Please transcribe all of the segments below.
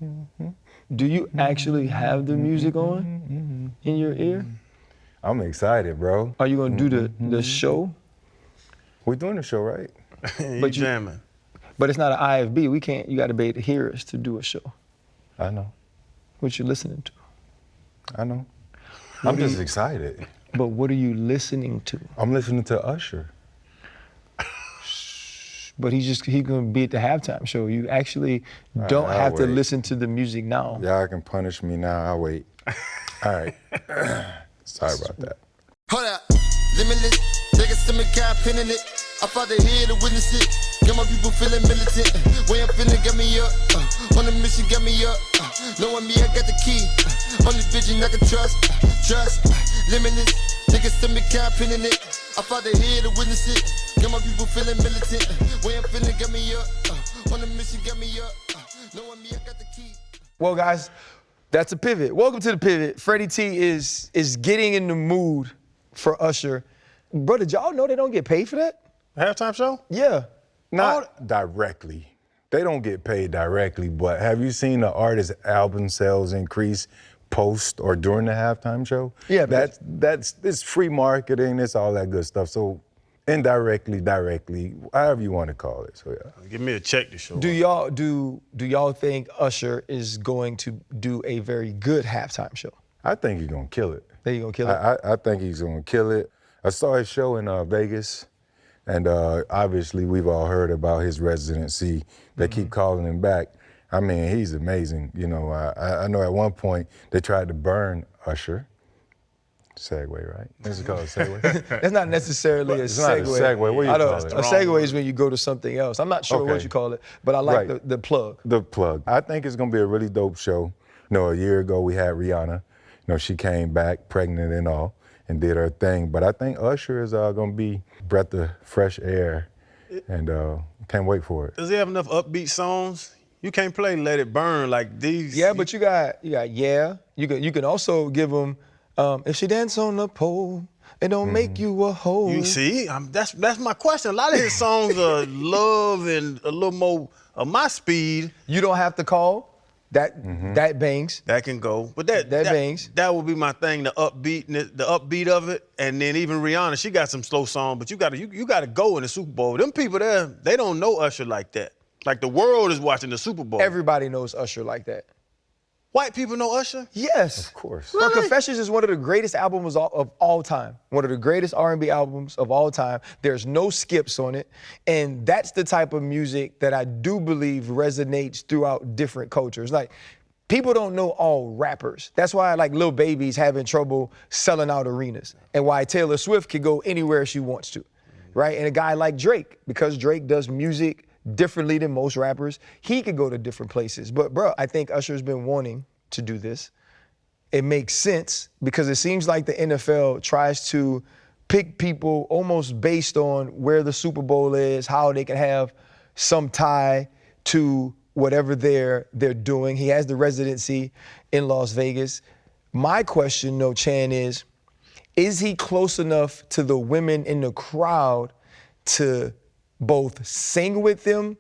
Do you actually have the music on in your ear? I'm excited, bro. Are you gonna do the show? We're doing the show, right? You jamming. But it's not an IFB. We can't. You got to be able to hear us to do a show. I know. What you listening to? I know. I'm just excited. But what are you listening to? I'm listening to Usher. But he's gonna be at the halftime show. You actually don't I'll have to wait. listen to the music now. Y'all can punish me now. I'll wait. All right. Sorry about that. Hold up, limitless. Take a stomach, got pinning it. I fought the head to witness it. Got my people feeling militant. Way I'm feeling got me up. On the mission got me up. Knowing me, I got the key. Only vision I can trust. Trust, limitless. Take a stomach, got pinning it. I fought the head to witness it. Got my people feeling militant. Way I'm feeling got me up. On the mission got me up. Knowing me, I got the key. Well, guys, that's a pivot. Welcome to the pivot. Freddie T is getting in the mood for Usher. Bro, did y'all know they don't get paid for that? Halftime show? Yeah. Not directly. They don't get paid directly, but have you seen the artist album sales increase post or during the halftime show? Yeah, it's free marketing, it's all that good stuff. So indirectly, directly, however you want to call it. So yeah. Give me a check to show. Do y'all think Usher is going to do a very good halftime show? I think he's gonna kill it. Think he's gonna kill it? I think he's gonna kill it. I saw his show in Vegas, and obviously we've all heard about his residency. They keep calling him back. I mean, he's amazing. You know, I know at one point they tried to burn Usher. Segue, right? This is called a segue. That's not necessarily a It's segue. not a segue. What do you call it? A segue is when you go to something else. I'm not sure what Okay. you call it, but I like Right. the plug. The plug. I think it's gonna be a really dope show. You know, a year ago we had Rihanna. You know, she came back pregnant and all and did her thing. But I think Usher is gonna be breath of fresh air, and can't wait for it. Does he have enough upbeat songs? You can't play Let It Burn like these. Yeah, but you got yeah. You can also give them if she dance on the pole, it don't make you a hoe. You see, that's my question. A lot of his songs are love and a little more of my speed. You don't have to call. That bangs. That can go, but that bangs. That would be my thing, the upbeat of it, and then even Rihanna, she got some slow songs, but you gotta go in the Super Bowl. Them people there, they don't know Usher like that. Like the world is watching the Super Bowl. Everybody knows Usher like that. White people know Usher? Yes. Of course. Bro, Confessions is one of the greatest albums of all time. One of the greatest R&B albums of all time. There's no skips on it. And that's the type of music that I do believe resonates throughout different cultures. Like, people don't know all rappers. That's why like Lil Baby's having trouble selling out arenas. And why Taylor Swift can go anywhere she wants to, right? And a guy like Drake, because Drake does music differently than most rappers, he could go to different places. But bro, I think Usher's been wanting to do this. It makes sense because it seems like the NFL tries to pick people almost based on where the Super Bowl is, how they can have some tie to whatever they're doing. He has the residency in Las Vegas. My question, though, Chan, is he close enough to the women in the crowd to both sing with them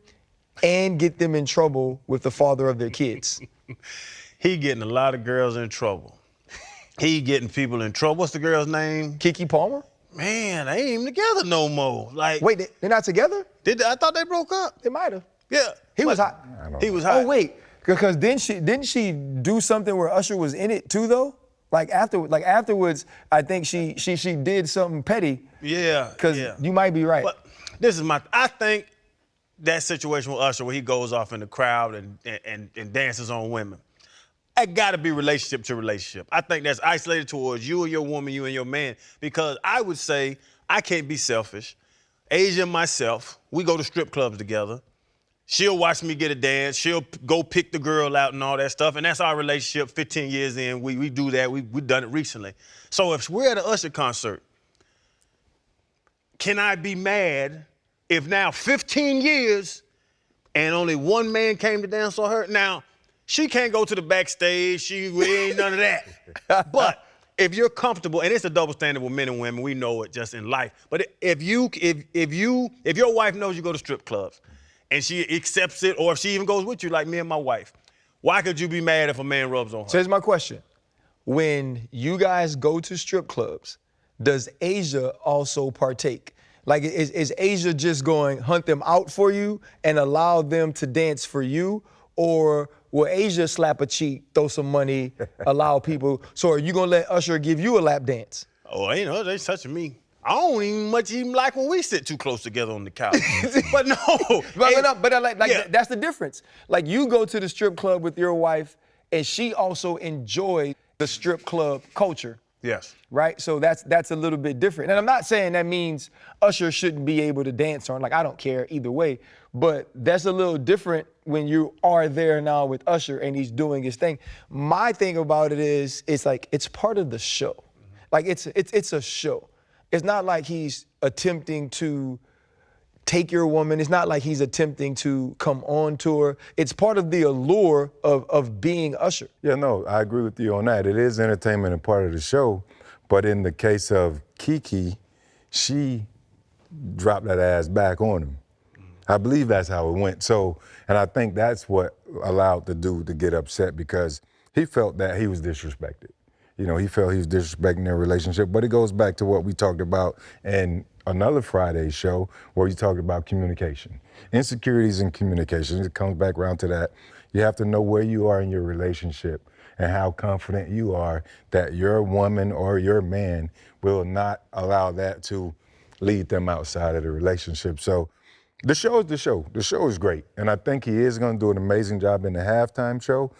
and get them in trouble with the father of their kids? He getting a lot of girls in trouble. He getting people in trouble. What's the girl's name? Keke Palmer? Man, they ain't even together no more. Like, Wait, they're not together? I thought they broke up. They might have. Yeah. He was hot. He was hot. Oh wait, because didn't she do something where Usher was in it too though? Afterwards, I think she did something petty. Yeah. Because you might be right. But I think that situation with Usher where he goes off in the crowd and dances on women, that gotta be relationship to relationship. I think that's isolated towards you and your woman, you and your man, because I would say, I can't be selfish. Asia and myself, we go to strip clubs together. She'll watch me get a dance. She'll go pick the girl out and all that stuff. And that's our relationship 15 years in. We do that. We've done it recently. So if we're at an Usher concert, can I be mad if now 15 years and only one man came to dance on her? Now, she can't go to the backstage. We ain't none of that. But if you're comfortable, and it's a double standard with men and women, we know it just in life. But if your wife knows you go to strip clubs and she accepts it, or if she even goes with you, like me and my wife, Why could you be mad if a man rubs on her? So here's my question. When you guys go to strip clubs, does Asia also partake? Like, is Asia just going hunt them out for you and allow them to dance for you? Or will Asia slap a cheek, throw some money, allow people? So are you gonna let Usher give you a lap dance? Oh, you know, they touching me. I don't even like when we sit too close together on the couch. But no. That's the difference. Like, you go to the strip club with your wife and she also enjoys the strip club culture. Yes. Right? So that's a little bit different. And I'm not saying that means Usher shouldn't be able to dance on. Like, I don't care either way. But that's a little different when you are there now with Usher and he's doing his thing. My thing about it is, it's like, it's part of the show. Like, it's a show. It's not like he's attempting to take your woman. It's not like he's attempting to come on tour. It's part of the allure of being Usher. Yeah, no, I agree with you on that. It is entertainment and part of the show, but in the case of Kiki, she dropped that ass back on him. I believe that's how it went. So, and I think that's what allowed the dude to get upset, because he felt that he was disrespected. You know, he felt he was disrespecting their relationship, but it goes back to what we talked about in another Friday show where we talked about communication. Insecurities and communication, it comes back around to that. You have to know where you are in your relationship and how confident you are that your woman or your man will not allow that to lead them outside of the relationship. So the show is the show. The show is great. And I think he is gonna do an amazing job in the halftime show.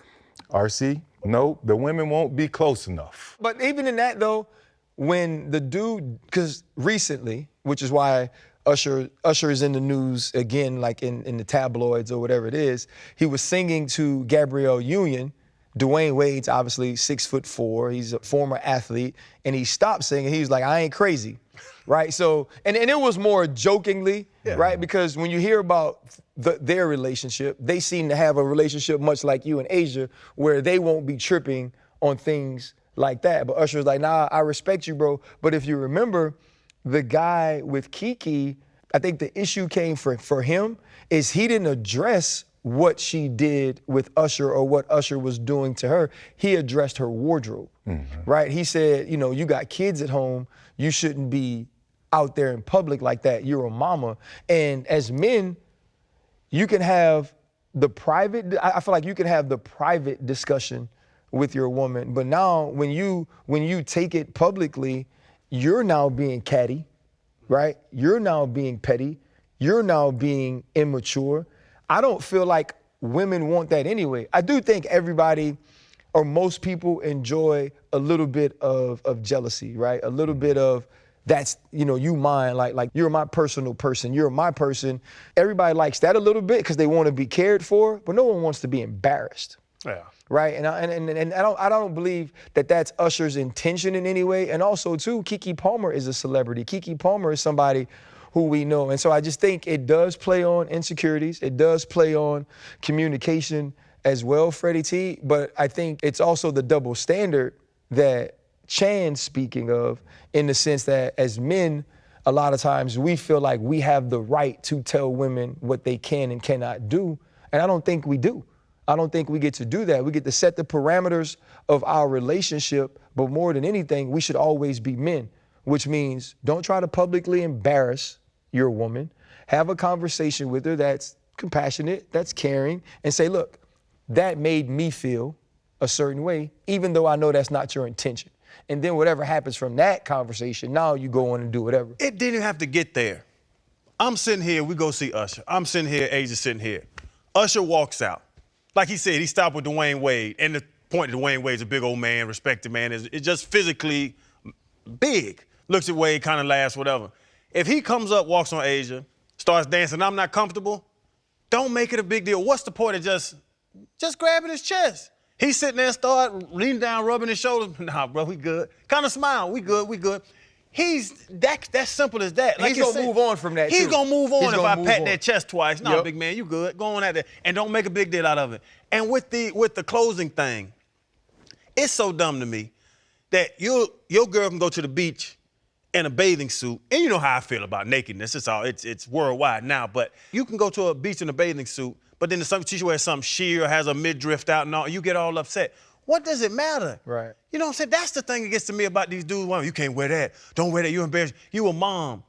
RC, no, the women won't be close enough. But even in that, though, when the dude, because recently, which is why Usher is in the news again, like in the tabloids or whatever it is, he was singing to Gabrielle Union. Dwyane Wade's obviously 6'4", he's a former athlete, and he stopped singing. He was like, I ain't crazy, right? So, and it was more jokingly, right? Because when you hear about their relationship, they seem to have a relationship much like you and Asia, where they won't be tripping on things like that. But Usher was like, nah, I respect you, bro. But if you remember, the guy with Kiki, I think the issue came for him is he didn't address what she did with Usher or what Usher was doing to her. He addressed her wardrobe, right? He said, you know, you got kids at home, you shouldn't be out there in public like that. You're a mama. And as men, you can have the private, I feel like you can have the private discussion with your woman, but now when you take it publicly, you're now being catty, right? You're now being petty. You're now being immature. I don't feel like women want that anyway. I do think everybody, or most people, enjoy a little bit of jealousy, right? A little bit of, that's, you know, you mine, like you're my personal person, you're my person. Everybody likes that a little bit because they want to be cared for, but no one wants to be embarrassed. Yeah. Right, and I don't believe that that's Usher's intention in any way. And also, too, Keke Palmer is a celebrity. Keke Palmer is somebody who we know, and so I just think it does play on insecurities. It does play on communication as well, Freddie T. But I think it's also the double standard that Chan's speaking of, in the sense that as men, a lot of times we feel like we have the right to tell women what they can and cannot do, and I don't think we do. I don't think we get to do that. We get to set the parameters of our relationship, but more than anything, we should always be men, which means don't try to publicly embarrass your woman. Have a conversation with her that's compassionate, that's caring, and say, look, that made me feel a certain way, even though I know that's not your intention. And then whatever happens from that conversation, now you go on and do whatever. It didn't have to get there. I'm sitting here, we go see Usher. I'm sitting here, Asia's sitting here. Usher walks out. Like he said, he stopped with Dwyane Wade. And the point of Dwyane Wade's a big old man, respected man, is just physically big. Looks at Wade, kind of laughs, whatever. If he comes up, walks on Asia, starts dancing, I'm not comfortable, don't make it a big deal. What's the point of just grabbing his chest? He's sitting there, start leaning down, rubbing his shoulders. Nah, bro, we good. Kind of smile, we good. That's simple as that. Like he's gonna move on from that. He's too. gonna move on He's if gonna I move pat on. that chest twice. Nah, Yep. big man, you good. Go on out there and don't make a big deal out of it. And with the closing thing, it's so dumb to me that your girl can go to the beach in a bathing suit, and you know how I feel about nakedness. It's worldwide now, but you can go to a beach in a bathing suit, but then she wears some sheer or has a midriff out and all, you get all upset. What does it matter? Right. You know what I'm saying? That's the thing that gets to me about these dudes. Well, you can't wear that. Don't wear that. You're embarrassed. You a mom.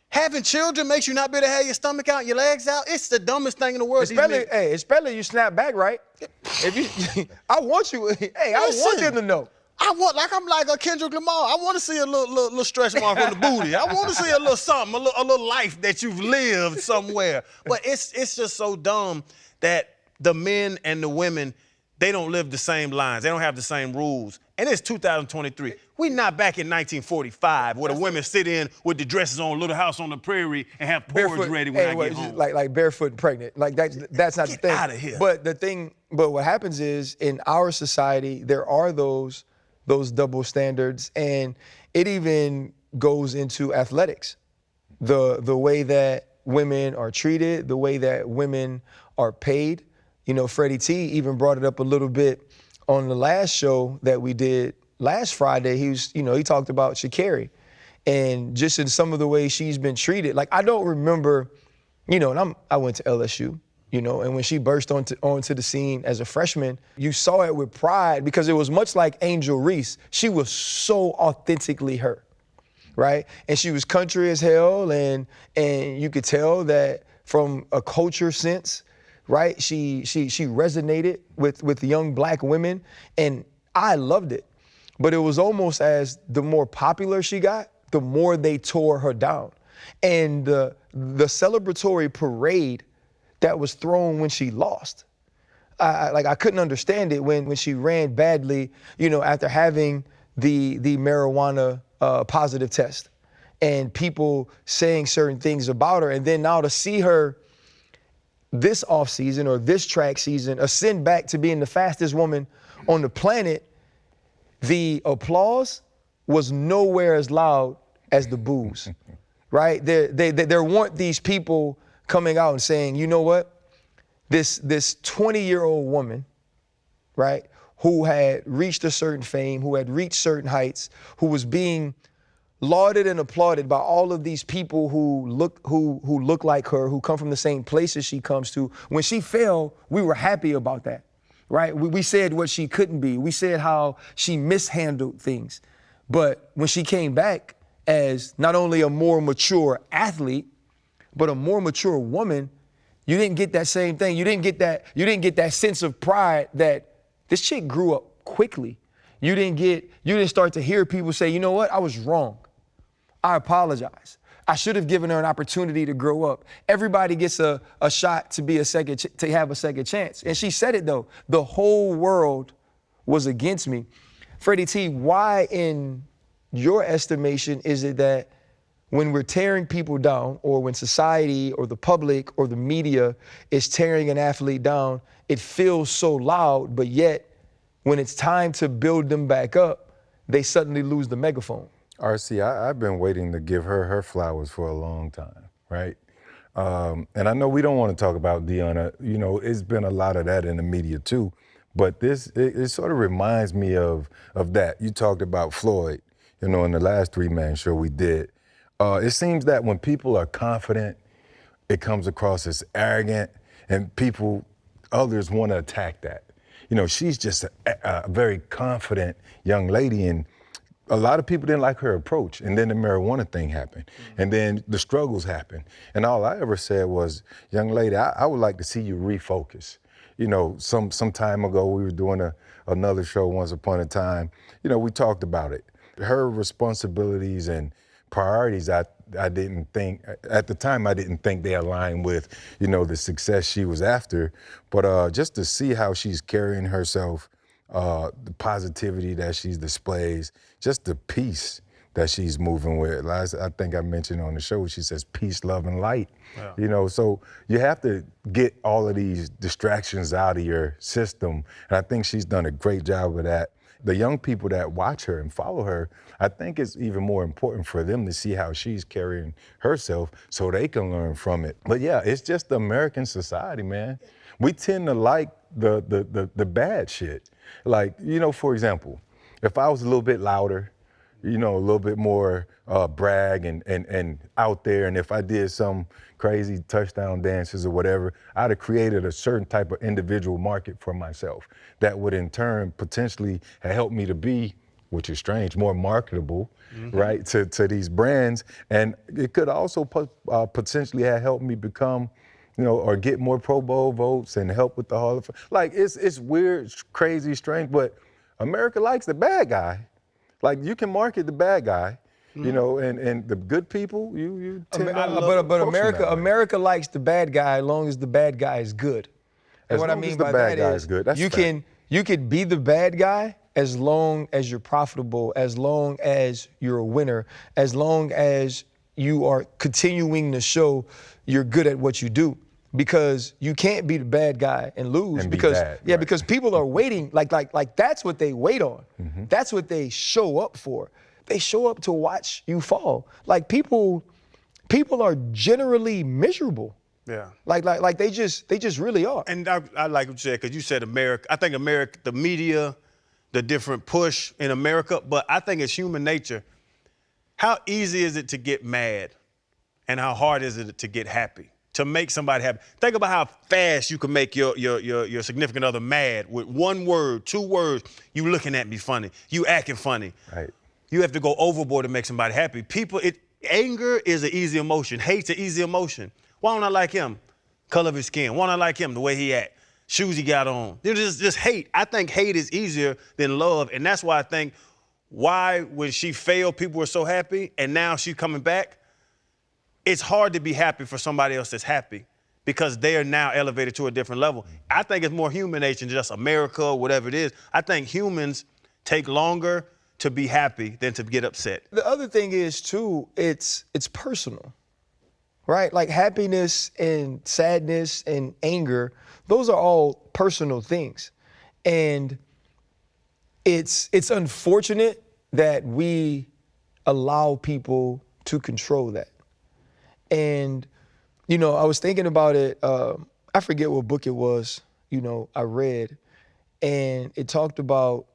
Having children makes you not be able to have your stomach out, your legs out. It's the dumbest thing in the world. Especially you snap back, right? If you, I want you. Hey, I want them to know. I'm like a Kendrick Lamar. I want to see a little stretch mark on the booty. I want to see a little something, a little life that you've lived somewhere. But it's just so dumb that the men and the women, they don't live the same lines. They don't have the same rules. And it's 2023. We're not back in 1945 where the women sit in with the dresses on, Little House on the Prairie, and have porridge ready when I get home. Like barefoot and pregnant. Like that's not the thing. Get out of here. But what happens is in our society, there are those double standards, and it even goes into athletics. The way that women are treated, the way that women are paid. You know, Freddie T even brought it up a little bit on the last show that we did last Friday. He talked about Shikari and just in some of the ways she's been treated. Like, I don't remember, and I went to LSU, and when she burst onto the scene as a freshman, you saw it with pride because it was much like Angel Reese. She was so authentically her, right? And she was country as hell, and you could tell that from a culture sense, right? She resonated with young black women, and I loved it. But it was almost as the more popular she got, the more they tore her down. And the celebratory parade that was thrown when she lost, I couldn't understand it when she ran badly, after having the marijuana positive test, and people saying certain things about her, and then now to see her this offseason or this track season ascend back to being the fastest woman on the planet, the applause was nowhere as loud as the boos, right? There weren't these people coming out and saying, you know what, this 20-year-old woman, right, who had reached a certain fame, who had reached certain heights, who was being lauded and applauded by all of these people who look like her, who come from the same places she comes to. When she fell, we were happy about that, right? We said what she couldn't be. We said how she mishandled things. But when she came back as not only a more mature athlete, but a more mature woman, you didn't get that same thing. You didn't get that sense of pride that this chick grew up quickly. You didn't start to hear people say, you know what, I was wrong. I apologize. I should have given her an opportunity to grow up. Everybody gets a shot to have a second chance. And she said it though, the whole world was against me. Freddie T, why in your estimation is it that when we're tearing people down, or when society or the public or the media is tearing an athlete down, it feels so loud, but yet when it's time to build them back up, they suddenly lose the megaphone? RC, I've been waiting to give her flowers for a long time, right? And I know we don't want to talk about Dwyane. It's been a lot of that in the media too, but it sort of reminds me of that. You talked about Floyd, in the last 3-man show we did. It seems that when people are confident, it comes across as arrogant, and others want to attack that. She's just a very confident young lady, and a lot of people didn't like her approach. And then the marijuana thing happened, and then the struggles happened. And all I ever said was, young lady, I would like to see you refocus. Some time ago, we were doing another show once upon a time. We talked about it. Her responsibilities and priorities, I didn't think, at the time, I didn't think they aligned with, the success she was after. But just to see how she's carrying herself, the positivity that she displays, just the peace that she's moving with. I think I mentioned on the show, she says peace, love, and light. Yeah. So you have to get all of these distractions out of your system. And I think she's done a great job of that. The young people that watch her and follow her, I think it's even more important for them to see how she's carrying herself so they can learn from it. But yeah, it's just the American society, man. We tend to like the bad shit. Like, for example, if I was a little bit louder, you know, a little bit more brag and out there. And if I did some crazy touchdown dances or whatever, I'd have created a certain type of individual market for myself that would in turn potentially have helped me to be, which is strange, more marketable, right, to these brands. And it could also potentially have helped me become, you know, or get more Pro Bowl votes and help with the Hall of Fame. Like, it's weird, crazy, strange, but America likes the bad guy. Like, you can market the bad guy, you know, and the good people, you tend to but America likes the bad guy as long as the bad guy is good. And As what I long as mean the by bad that guy is is good. That's you could be the bad guy as long as you're profitable, as long as you're a winner, as long as you are continuing to show you're good at what you do. Because you can't be the bad guy and lose And be because bad, yeah, right. because people are waiting, like that's what they wait on. That's what they show up for. They show up to watch you fall. Like people are generally miserable. Yeah. Like they just really are. And I like what you said, because you said America. I think America, the media, the different push in America, but I think it's human nature. How easy is it to get mad? And how hard is it to get happy? To make somebody happy. Think about how fast you can make your significant other mad with one word, 2 words. You looking at me funny. You acting funny. Right. You have to go overboard to make somebody happy. Anger is an easy emotion. Hate's an easy emotion. Why don't I like him? Color of his skin. Why don't I like him? The way he act. Shoes he got on. Just hate. I think hate is easier than love. And that's why I think when she failed, people were so happy. And now she's coming back. It's hard to be happy for somebody else that's happy because they are now elevated to a different level. I think it's more human nature than just America or whatever it is. I think humans take longer to be happy than to get upset. The other thing is too, it's personal, right? Like happiness and sadness and anger, those are all personal things. And it's unfortunate that we allow people to control that. And, you know, I was thinking about it, I forget what book it was, you know, I read, and it talked about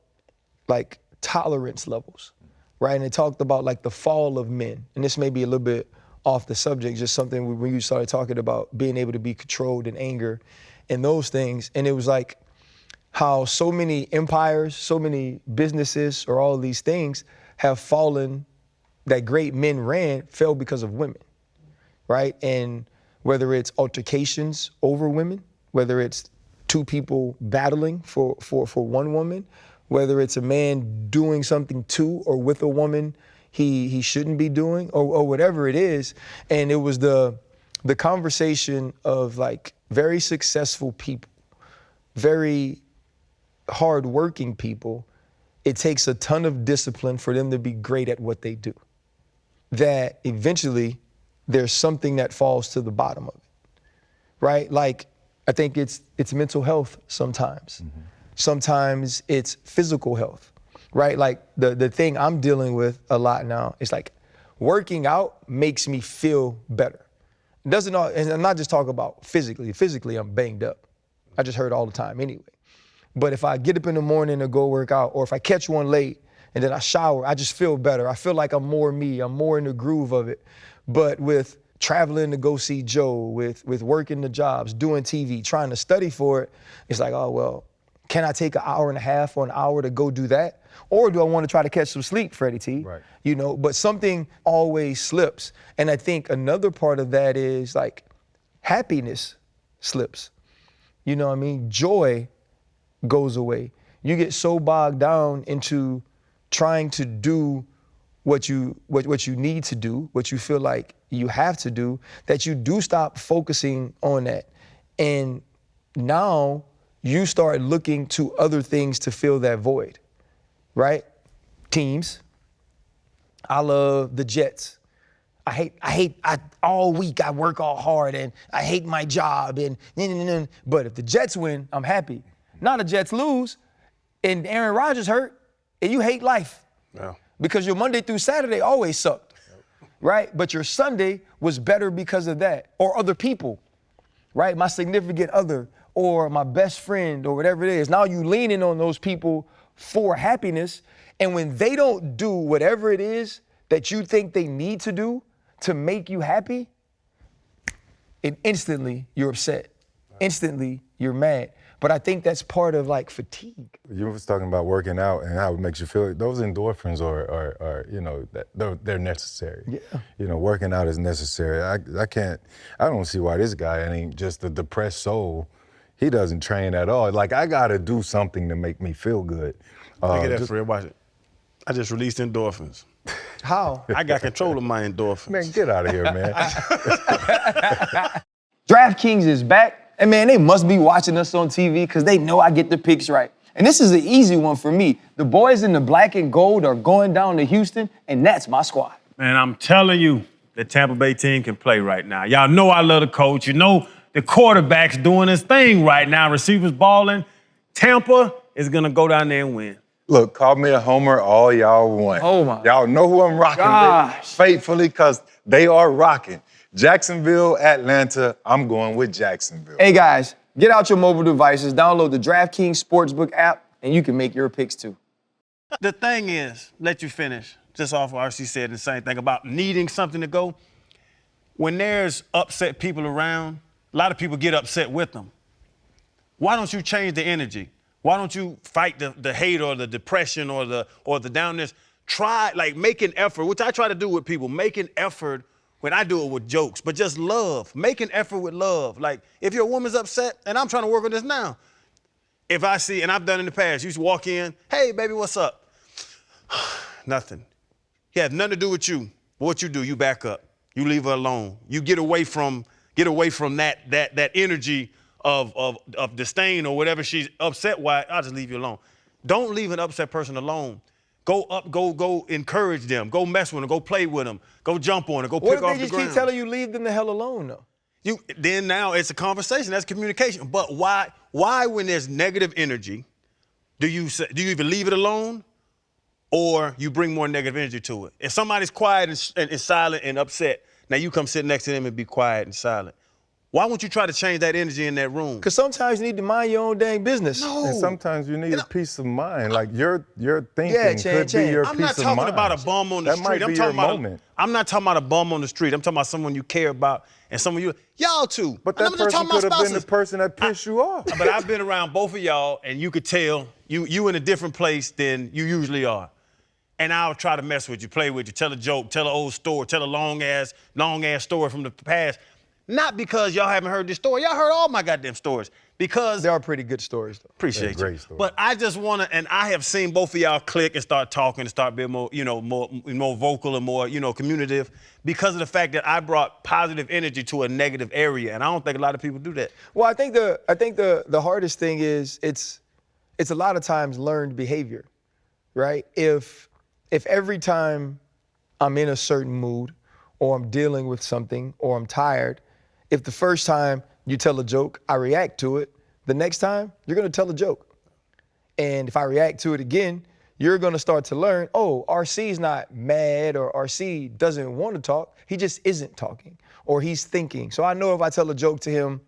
like tolerance levels, right? And it talked about like the fall of men. And this may be a little bit off the subject, just something when you started talking about being able to be controlled in anger and those things. And it was like how so many empires, so many businesses or all of these things have fallen, that great men fell because of women. Right? And whether it's altercations over women, whether it's 2 people battling for one woman, whether it's a man doing something to or with a woman he shouldn't be doing, or whatever it is. And it was the conversation of like very successful people, very hardworking people. It takes a ton of discipline for them to be great at what they do. That eventually there's something that falls to the bottom of it, right? Like, I think it's mental health sometimes. Sometimes it's physical health, right? Like the thing I'm dealing with a lot now is like working out makes me feel better. And I'm not just talking about physically. Physically, I'm banged up. I just heard all the time anyway. But if I get up in the morning to go work out, or if I catch one late and then I shower, I just feel better. I feel like I'm more me. I'm more in the groove of it. But with traveling to go see Joe, with working the jobs, doing TV, trying to study for it, it's like, oh, well, can I take an hour and a half or an hour to go do that? Or do I want to try to catch some sleep, Freddie T? Right. You know, but something always slips. And I think another part of that is like happiness slips. You know what I mean? Joy goes away. You get so bogged down into trying to do what you need to do, what you feel like you have to do, that you do stop focusing on that. And now you start looking to other things to fill that void, right? Teams. I love the Jets. All week I work all hard and I hate my job but if the Jets win, I'm happy. Now the Jets lose and Aaron Rodgers hurt and you hate life. Yeah. Because your Monday through Saturday always sucked, right? But your Sunday was better because of that, or other people, right? My significant other or my best friend or whatever it is. Now you leaning on those people for happiness. And when they don't do whatever it is that you think they need to do to make you happy, and instantly you're upset. Instantly you're mad. But I think that's part of like fatigue. You was talking about working out and how it makes you feel. Those endorphins are you know, they're necessary. Yeah. You know, working out is necessary. I don't see why this guy ain't just a depressed soul. He doesn't train at all. Like, I gotta do something to make me feel good. Look at that, Fred, watch it. I just released endorphins. How? I got control of my endorphins. Man, get out of here, man. DraftKings is back. And man, they must be watching us on TV because they know I get the picks right. And this is an easy one for me. The boys in the black and gold are going down to Houston, and that's my squad. Man, I'm telling you, the Tampa Bay team can play right now. Y'all know I love the coach. You know the quarterback's doing his thing right now. Receivers balling. Tampa is going to go down there and win. Look, call me a homer all y'all want. Oh, my Y'all know who I'm rocking with gosh. faithfully because they are rocking. Jacksonville, Atlanta, I'm going with Jacksonville. Hey guys, get out your mobile devices, download the DraftKings Sportsbook app, and you can make your picks too. The thing is, let you finish, just off what RC said the same thing about needing something to go. When there's upset people around, a lot of people get upset with them. Why don't you change the energy? Why don't you fight the hate or the depression or the downness? Try, like, make an effort, which I try to do with people, make an effort when I do it with jokes, but just love. Make an effort with love. Like, if your woman's upset, and I'm trying to work on this now, if I see, and I've done in the past, you just walk in, hey, baby, what's up? Nothing. It has nothing to do with you. What you do, you back up. You leave her alone. You get away from that energy of disdain or whatever she's upset why. I'll just leave you alone. Don't leave an upset person alone. Go up, go encourage them. Go mess with them, go play with them. Go jump on it, go pick off the ground. What if they just keep telling you leave them the hell alone though? Then now it's a conversation, that's communication. But why when there's negative energy, do you either leave it alone or you bring more negative energy to it? If somebody's quiet and silent and upset, now you come sit next to them and be quiet and silent. Why won't you try to change that energy in that room? Because sometimes you need to mind your own dang business. No. And sometimes you need a peace of mind. Like, your thinking could Chan. be your I'm peace not of talking mind. about a bum on the that street. Might be your moment. I'm not talking about a bum on the street. I'm talking about someone you care about and someone y'all too. But And that I'm just person talking about could have been the spouses. person that pissed you off. But I've been around both of y'all, and you could tell you in a different place than you usually are. And I'll try to mess with you, play with you, tell a joke, tell an old story, tell a long ass story from the past. Not because y'all haven't heard this story. Y'all heard all my goddamn stories. Because They are pretty good stories though. appreciate They're you. great stories. But I just wanna, and I have seen both of y'all click and start talking and start being more, more vocal and more, communicative because of the fact that I brought positive energy to a negative area. And I don't think a lot of people do that. Well, I think the hardest thing is it's a lot of times learned behavior, right? If every time I'm in a certain mood or I'm dealing with something or I'm tired, if the first time you tell a joke, I react to it, the next time you're gonna tell a joke. And if I react to it again, you're gonna start to learn, oh, RC's not mad or RC doesn't want to talk, he just isn't talking or he's thinking. So I know if I tell a joke to him,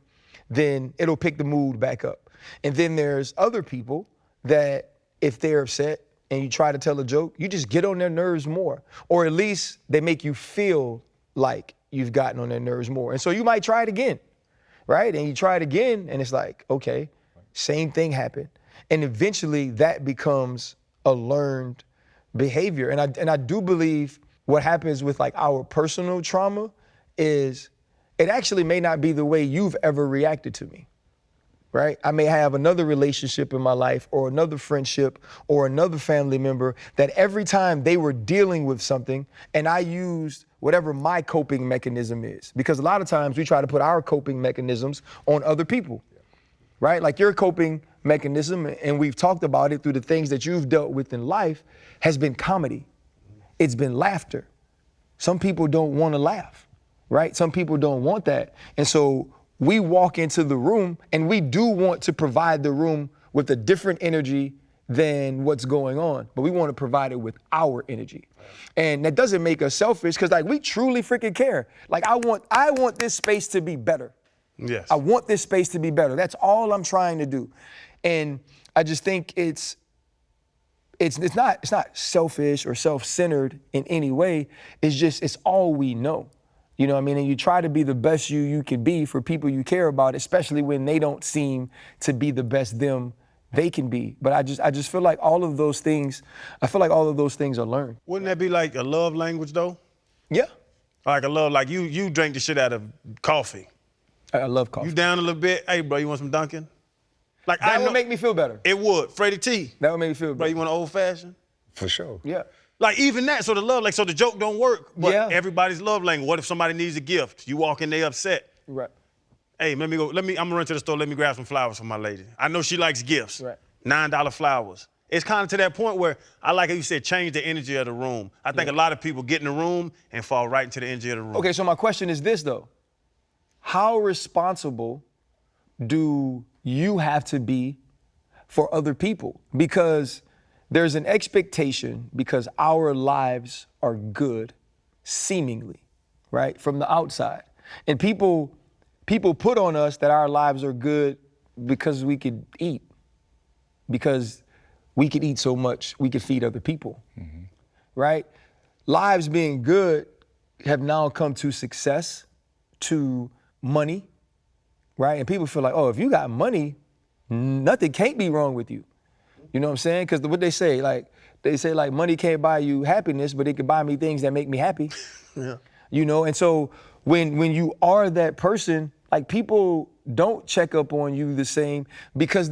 then it'll pick the mood back up. And then there's other people that if they're upset and you try to tell a joke, you just get on their nerves more, or at least they make you feel like you've gotten on their nerves more. And so you might try it again, right? And you try it again and it's like, okay, same thing happened. And eventually that becomes a learned behavior. And I do believe what happens with like our personal trauma is it actually may not be the way you've ever reacted to me, right? I may have another relationship in my life or another friendship or another family member that every time they were dealing with something and I used whatever my coping mechanism is. Because a lot of times we try to put our coping mechanisms on other people, right? Like your coping mechanism, and we've talked about it through the things that you've dealt with in life, has been comedy. It's been laughter. Some people don't want to laugh, right? Some people don't want that. And so we walk into the room and we do want to provide the room with a different energy than what's going on, but we want to provide it with our energy. And that doesn't make us selfish because like we truly freaking care. Like I want this space to be better. Yes. I want this space to be better. That's all I'm trying to do. And I just think it's it's not selfish or self-centered in any way. It's all we know. You know what I mean? And you try to be the best you can be for people you care about, especially when they don't seem to be the best them they can be. But I just feel like all of those things are learned. Wouldn't that be like a love language though? Yeah. Like a love, like you drink the shit out of coffee. I love coffee. You down a little bit, hey bro, you want some Dunkin'? Like That would make me feel better. It would. Freddie T. That would make me feel Bro, better. you want an old fashioned? For sure. Yeah. Like even that, so the love, like so the joke don't work, but Yeah. everybody's love language. What if somebody needs a gift? You walk in, they upset. Right. Hey, I'm gonna run to the store, let me grab some flowers for my lady. I know she likes gifts. Right. $9 flowers. It's kind of to that point where I like how you said change the energy of the room. I think a lot of people get in the room and fall right into the energy of the room. Okay, so my question is this though. How responsible do you have to be for other people? Because there's an expectation, because our lives are good, seemingly, right, from the outside. And people put on us that our lives are good because we could eat, because we could eat so much, we could feed other people, right? Lives being good have now come to success, to money, right? And people feel like, oh, if you got money, nothing can't be wrong with you. You know what I'm saying? Because what they say, money can't buy you happiness, but it can buy me things that make me happy. Yeah. You know, and so when you are that person, like people don't check up on you the same because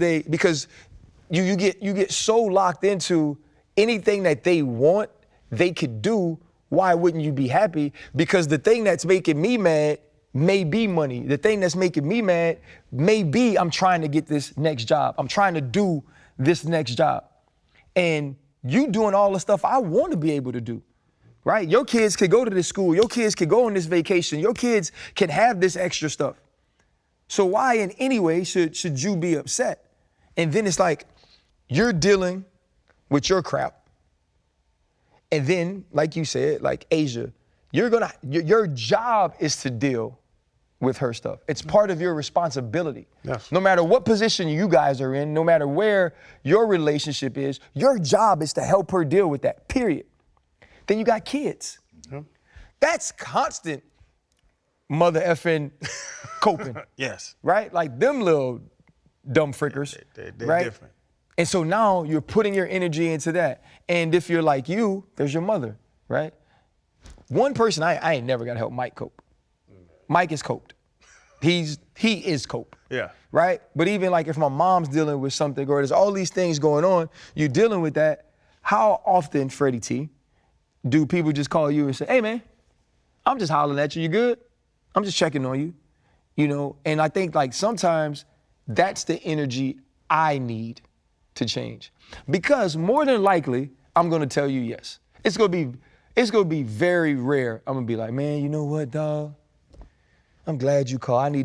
you get so locked into anything that they want, they could do. Why wouldn't you be happy? Because the thing that's making me mad may be money. The thing that's making me mad may be I'm trying to get this next job. I'm trying to do this next job. And you doing all the stuff I want to be able to do, right? Your kids could go to this school. Your kids could go on this vacation. Your kids can have this extra stuff. So why in any way should you be upset? And then it's like, you're dealing with your crap. And then, like you said, like Asia, your job is to deal with her stuff. It's part of your responsibility. Yes. No matter what position you guys are in, no matter where your relationship is, your job is to help her deal with that, period. Then you got kids. Yeah. That's constant mother effing coping. Yes. Right? Like them little dumb frickers, They're right? different. And so now you're putting your energy into that. And if you're like you, there's your mother, right? One person, I ain't never got to help Mike cope. Mike is coped. He is cope. Yeah. Right? But even like if my mom's dealing with something or there's all these things going on, you're dealing with that. How often, Freddie T, do people just call you and say, hey man, I'm just hollering at you, you good? I'm just checking on you, you know? And I think like sometimes that's the energy I need to change. Because more than likely, I'm gonna tell you yes. It's gonna be very rare. I'm gonna be like, man, you know what, dog? I'm glad you called.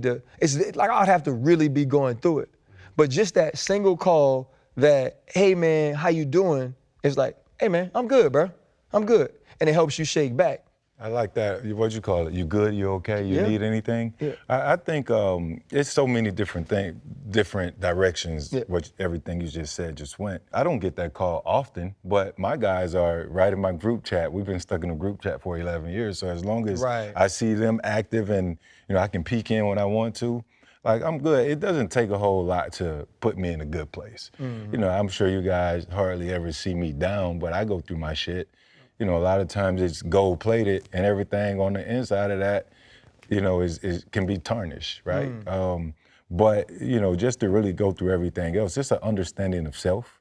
It's like I'd have to really be going through it. But just that single call that, hey man, how you doing? It's like, hey man, I'm good, bro. I'm good. And it helps you shake back. I like that. What you call it? You good? You okay? You Yeah. need anything? Yeah. I think it's so many different things, different directions. Yeah. Everything you just said just went. I don't get that call often, but my guys are right in my group chat. We've been stuck in a group chat for 11 years. So as long as Right. I see them active and I can peek in when I want to, like I'm good. It doesn't take a whole lot to put me in a good place. Mm-hmm. I'm sure you guys hardly ever see me down, but I go through my shit. A lot of times it's gold-plated and everything on the inside of that, is can be tarnished, right? But just to really go through everything else, just an understanding of self,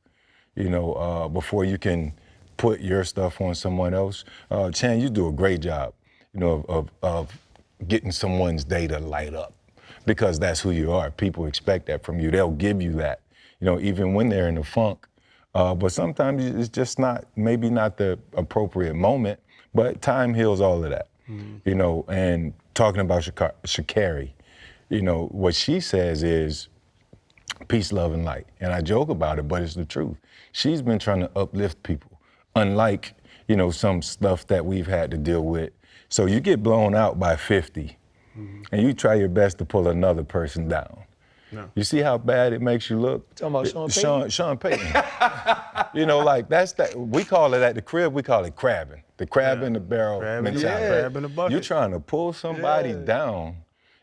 before you can put your stuff on someone else. Chan, you do a great job, of getting someone's day to light up because that's who you are. People expect that from you. They'll give you that, even when they're in a funk. But sometimes it's just maybe not the appropriate moment, but time heals all of that, and talking about Shikari, what she says is peace, love, and light. And I joke about it, but it's the truth. She's been trying to uplift people, unlike, some stuff that we've had to deal with. So you get blown out by 50 and you try your best to pull another person down. No. You see how bad it makes you look? Talking about Sean Payton? Sean Payton. You know, like that's that. We call it at the crib. We call it crabbing. The crab in the barrel mentality. Crab in the bucket. You're trying to pull somebody down.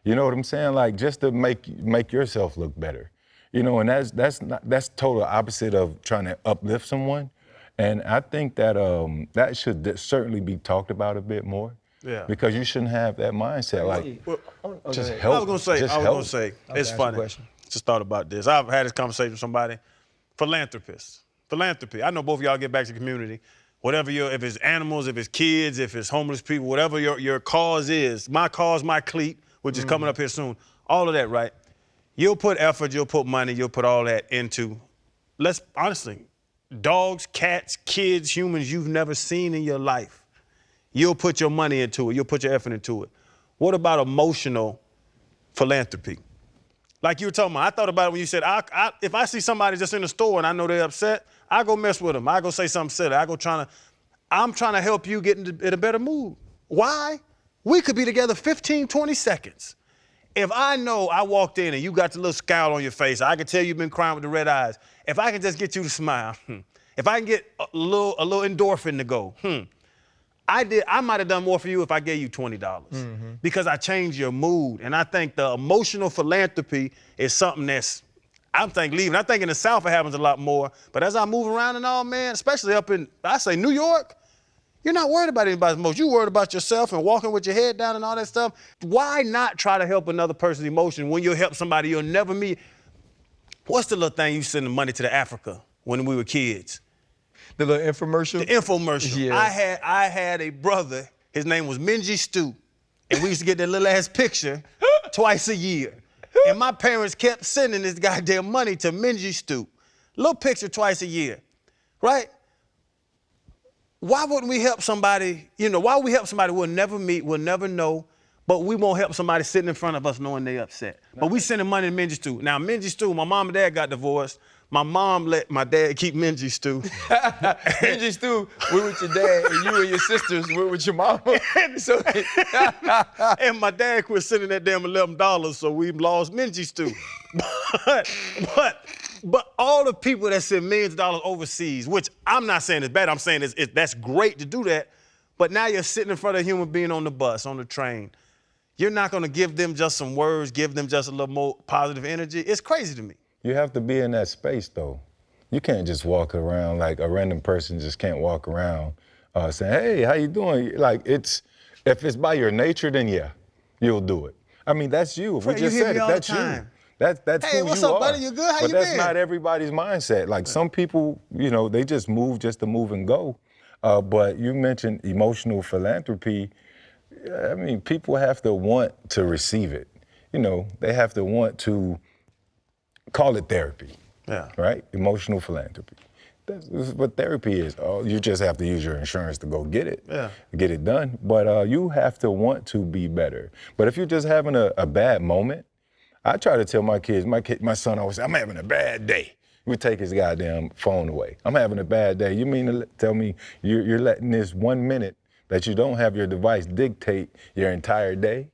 You know what I'm saying? Like just to make yourself look better. You know, and that's total opposite of trying to uplift someone. And I think that that should certainly be talked about a bit more. Yeah. Because you shouldn't have that mindset. Like, just help. I was gonna say, it's funny. Just thought about this. I've had this conversation with somebody. Philanthropy. I know both of y'all get back to the community. Whatever if it's animals, if it's kids, if it's homeless people, whatever your cause is. My cause, my cleat, which is coming up here soon. All of that, right? You'll put effort, you'll put money, you'll put all that into, honestly, dogs, cats, kids, humans you've never seen in your life. You'll put your money into it. You'll put your effort into it. What about emotional philanthropy? Like you were talking about, I thought about it when you said, if I see somebody just in the store and I know they're upset, I go mess with them. I go say something silly. I'm trying to help you get in a better mood. Why? We could be together 15, 20 seconds. If I know I walked in and you got the little scowl on your face, I can tell you've been crying with the red eyes. If I can just get you to smile, if I can get a little endorphin to go, I might have done more for you if I gave you $20 because I changed your mood. And I think the emotional philanthropy is something that's, I think in the South it happens a lot more. But as I move around and all, man, especially up in, I say New York, you're not worried about anybody's emotion. You're worried about yourself and walking with your head down and all that stuff. Why not try to help another person's emotion when you'll help somebody you'll never meet? What's the little thing you send the money to the Africa when we were kids? The little infomercial? The infomercial. Yeah. I had a brother, his name was Minji Stew, and we used to get that little ass picture twice a year. And my parents kept sending this goddamn money to Minji Stew. Little picture twice a year, right? Why wouldn't we help somebody, why would we help somebody we'll never meet, we'll never know, but we won't help somebody sitting in front of us knowing they upset. But we sending money to Minji Stew. Now, Minji Stew, my mom and dad got divorced. My mom let my dad keep Minji Stew. Minji Stew, we with your dad, and you and your sisters were with your mama. And my dad quit sending that damn $11, so we lost Minji Stew. But all the people that send millions of dollars overseas, which I'm not saying is bad, I'm saying that's great to do that, but now you're sitting in front of a human being on the bus, on the train. You're not gonna give them just some words, give them just a little more positive energy. It's crazy to me. You have to be in that space, though. You can't just walk around like a random person just can't walk around saying, hey, how you doing? Like, if it's by your nature, then yeah, you'll do it. I mean, that's you. If we just said it, that's you. That's hey, who what's you up, are. buddy? You good? How but you that's been? not everybody's mindset. Like some people, they just move just to move and go. But you mentioned emotional philanthropy. I mean, people have to want to receive it. They have to want to call it therapy. Yeah. Right? Emotional philanthropy. That's what therapy is. You just have to use your insurance to go get it. Yeah. Get it done. But you have to want to be better. But if you're just having a bad moment, I try to tell my kids, my son always says, I'm having a bad day. We take his goddamn phone away. I'm having a bad day. You mean to tell me you're letting this 1 minute that you don't have your device dictate your entire day?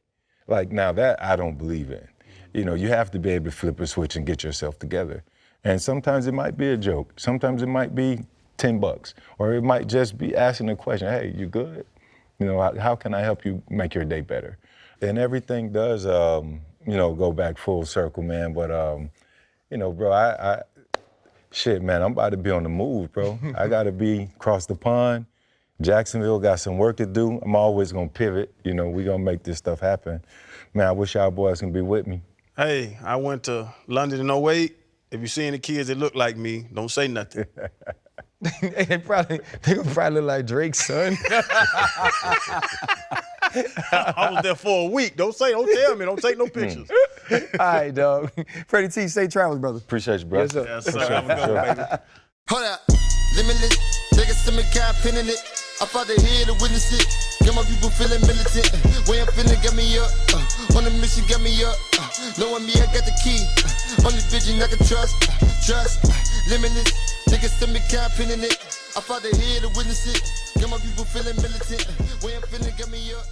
Like, now that I don't believe in. You have to be able to flip a switch and get yourself together. And sometimes it might be a joke. Sometimes it might be $10. Or it might just be asking a question, hey, you good? How can I help you make your day better? And everything does, go back full circle, man. But, bro, shit, man, I'm about to be on the move, bro. I got to be across the pond. Jacksonville got some work to do. I'm always going to pivot. We going to make this stuff happen. Man, I wish y'all boys can be with me. Hey, I went to London in 08. If you see any kids that look like me, don't say nothing. They gonna probably look like Drake's son. I was there for a week. Don't tell me. Don't take no pictures. All right, dog. Freddie T, safe travels, brother. Appreciate you, bro. Yes, sir. Yes, sir. Have a good one, baby. Hold up, limitless, take a stomach, got a pin in it. I fought the head to witness it. Got my people feeling militant. Way I'm finna get me up. On the mission, get me up. Knowing me, I got the key. Only vision I can trust. Limitless, take a stomach, got a pin in it. I fought the head to witness it. Got my people feeling militant. Way I'm finna get me up.